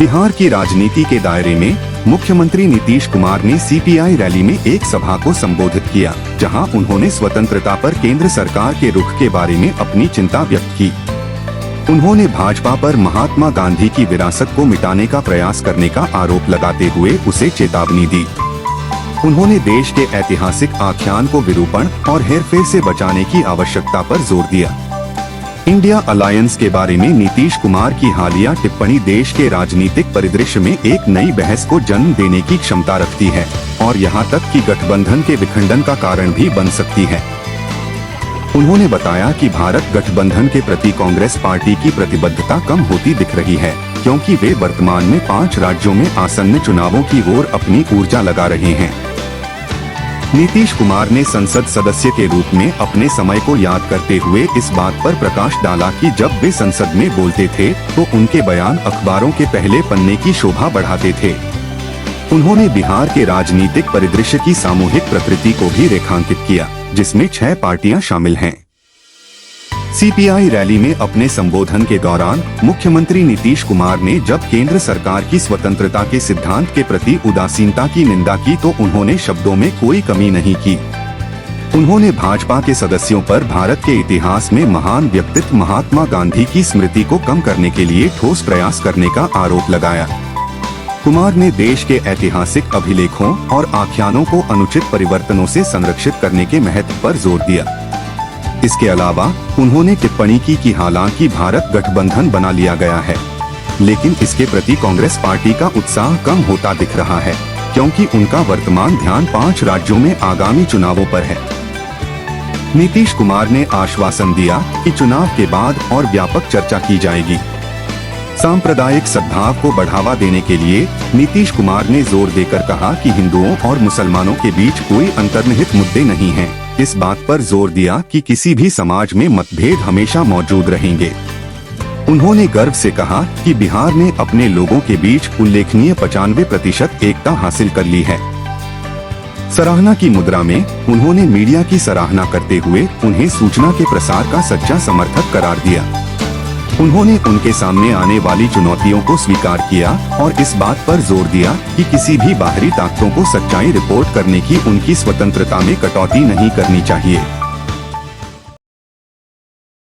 बिहार की राजनीति के दायरे में मुख्यमंत्री नीतीश कुमार ने सीपीआई रैली में एक सभा को संबोधित किया, जहां उन्होंने स्वतंत्रता पर केंद्र सरकार के रुख के बारे में अपनी चिंता व्यक्त की। उन्होंने भाजपा पर महात्मा गांधी की विरासत को मिटाने का प्रयास करने का आरोप लगाते हुए उसे चेतावनी दी। उन्होंने देश के ऐतिहासिक आख्यान को विरूपण और हेरफेर से बचाने की आवश्यकता पर जोर दिया। इंडिया अलायंस के बारे में नीतीश कुमार की हालिया टिप्पणी देश के राजनीतिक परिदृश्य में एक नई बहस को जन्म देने की क्षमता रखती है और यहां तक कि गठबंधन के विखंडन का कारण भी बन सकती है। उन्होंने बताया कि भारत गठबंधन के प्रति कांग्रेस पार्टी की प्रतिबद्धता कम होती दिख रही है, क्योंकि वे वर्तमान में 5 राज्यों में आसन्न चुनावों की ओर अपनी ऊर्जा लगा रहे हैं। नीतीश कुमार ने संसद सदस्य के रूप में अपने समय को याद करते हुए इस बात पर प्रकाश डाला कि जब वे संसद में बोलते थे तो उनके बयान अखबारों के पहले पन्ने की शोभा बढ़ाते थे। उन्होंने बिहार के राजनीतिक परिदृश्य की सामूहिक प्रकृति को भी रेखांकित किया, जिसमें 6 पार्टियां शामिल हैं। सीपीआई रैली में अपने संबोधन के दौरान मुख्यमंत्री नीतीश कुमार ने जब केंद्र सरकार की स्वतंत्रता के सिद्धांत के प्रति उदासीनता की निंदा की तो उन्होंने शब्दों में कोई कमी नहीं की। उन्होंने भाजपा के सदस्यों पर भारत के इतिहास में महान व्यक्तित्व महात्मा गांधी की स्मृति को कम करने के लिए ठोस प्रयास करने का आरोप लगाया। कुमार ने देश के ऐतिहासिक अभिलेखों और आख्यानों को अनुचित परिवर्तनों से संरक्षित करने के महत्व पर जोर दिया। इसके अलावा उन्होंने टिप्पणी की कि हालांकि भारत गठबंधन बना लिया गया है, लेकिन इसके प्रति कांग्रेस पार्टी का उत्साह कम होता दिख रहा है, क्योंकि उनका वर्तमान ध्यान 5 राज्यों में आगामी चुनावों पर है। नीतीश कुमार ने आश्वासन दिया कि चुनाव के बाद और व्यापक चर्चा की जाएगी। सांप्रदायिक सद्भाव को बढ़ावा देने के लिए नीतीश कुमार ने जोर देकर कहा कि हिंदुओं और मुसलमानों के बीच कोई अंतर्निहित मुद्दे नहीं हैं। इस बात पर जोर दिया कि किसी भी समाज में मतभेद हमेशा मौजूद रहेंगे। उन्होंने गर्व से कहा कि बिहार ने अपने लोगों के बीच उल्लेखनीय 95% एकता हासिल कर ली है। सराहना की मुद्रा में उन्होंने मीडिया की सराहना करते हुए उन्हें सूचना के प्रसार का सच्चा समर्थक करार दिया। उन्होंने उनके सामने आने वाली चुनौतियों को स्वीकार किया और इस बात पर जोर दिया कि किसी भी बाहरी ताकतों को सच्चाई रिपोर्ट करने की उनकी स्वतंत्रता में कटौती नहीं करनी चाहिए।